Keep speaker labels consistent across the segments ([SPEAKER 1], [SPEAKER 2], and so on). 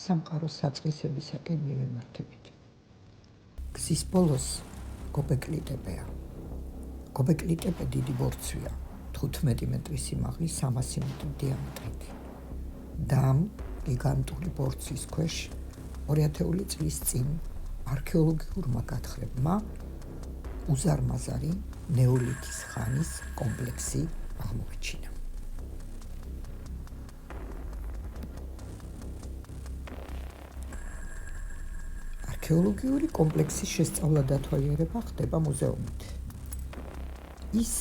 [SPEAKER 1] სამყაროს საწყისებისაკენ მივემართებით. გზის ბოლოს გობეკლიტებეა. გობეკლიტებე დიდი ბორცვია, 15 მეტრის სიმაღლის, 300 მეტრი დიამეტრით. და ამ გიგანტური ბორცვის ქვეშ 2000 წლის წინ არქეოლოგიურმა გათხრებმა უზარმაზარი ნეოლითის ხანის კომპლექსი აღმოაჩინა. არქეოლოგიური კომპლექსის შესწავლა დათვალიერება ხდება მუზეუმით. ის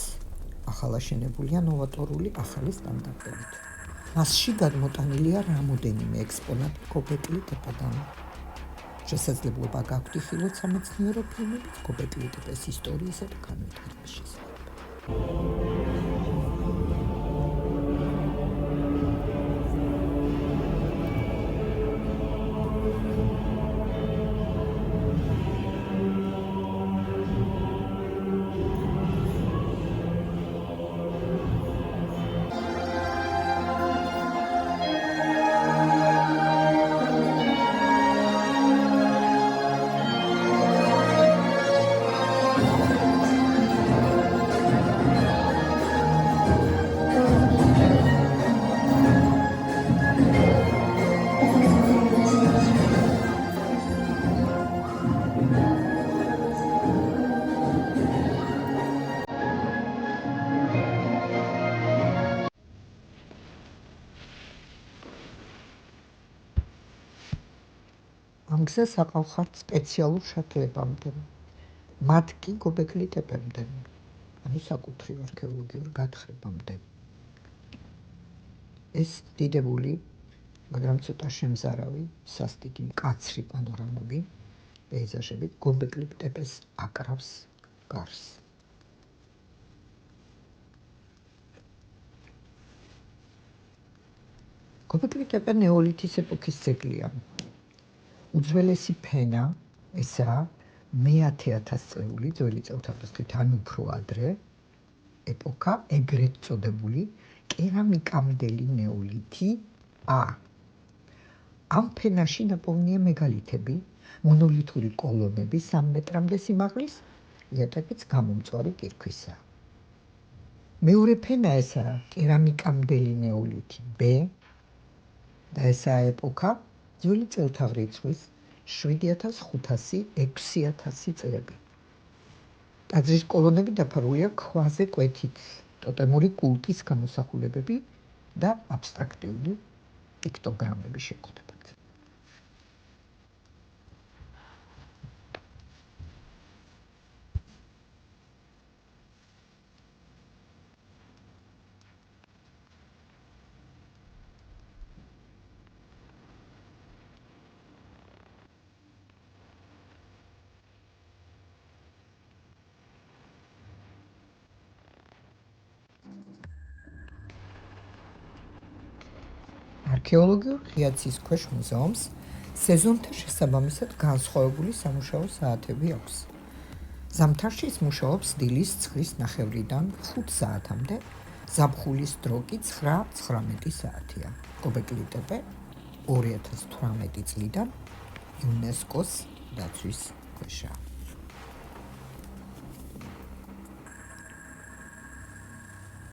[SPEAKER 1] ახალაშენებულია ნოვატორული ახალი სტანდარტებით. მასში გადმოტანილია რამოდენიმე ექსპონატი გობეკლიტებიდან. შესაძლებლობა გაქვთ იხილოთ სამეცნიერო ფილმებით გობეკლიტების ისტორიისა და განვითარების შესახებ. ამ გზას აყავხართ სპეციალურ შათლებამდე. მათ კი გობეკლიტებამდე, ანუ საკუთრივ არქეოლოგიურ გათხრებამდე. ეს დიდებული, მაგრამ ცოტა შემზარავი, სასტიკი, მკაცრი პანორამები, პეიზაჟები გობეკლიტების აკრავს გარს. გობეკლიტები ნეოლითის ეპოქის ძეგლია. უძველესი ფენა ესაა მე-10,000 წლეული ძველი წელთაღრიცხვით ან უფრო ადრე ეპოქა, ეგრეთ წოდებული კერამიკამდელი ნეოლითი A. ამ ფენაში ნაპოვნია მეგალითები, მონოლითური კოლონები 3 მეტრამდე სიმაღლის, იატაკიც გამომწვარი კირქვისაა. მეორე ფენა ესაა კერამიკამდელი ნეოლითი B და ესაა ეპოქა ძველი წელთაღრიცხვის 7500-6000 წლები. ტაძრის კოლონები დაფარულია ქვაზე კვეთით, ტოტემური კულტის გამოსახულებები და აბსტრაქტიული პიქტოგრამები შეგვხვდებათ. არქეოლოგიურ ღია-ცის ქვეშ მუზეუმს სეზონთა შესაბამისად განსხვავებული სამუშაო საათები აქვს. ზამთარში ის მუშაობს დილის 9:30-დან 5 საათამდე, ზაფხულის დრო კი 9-19 საათია. გობეკლიტები 2018 წლიდან იუნესკოს დაცვის ქვეშაა.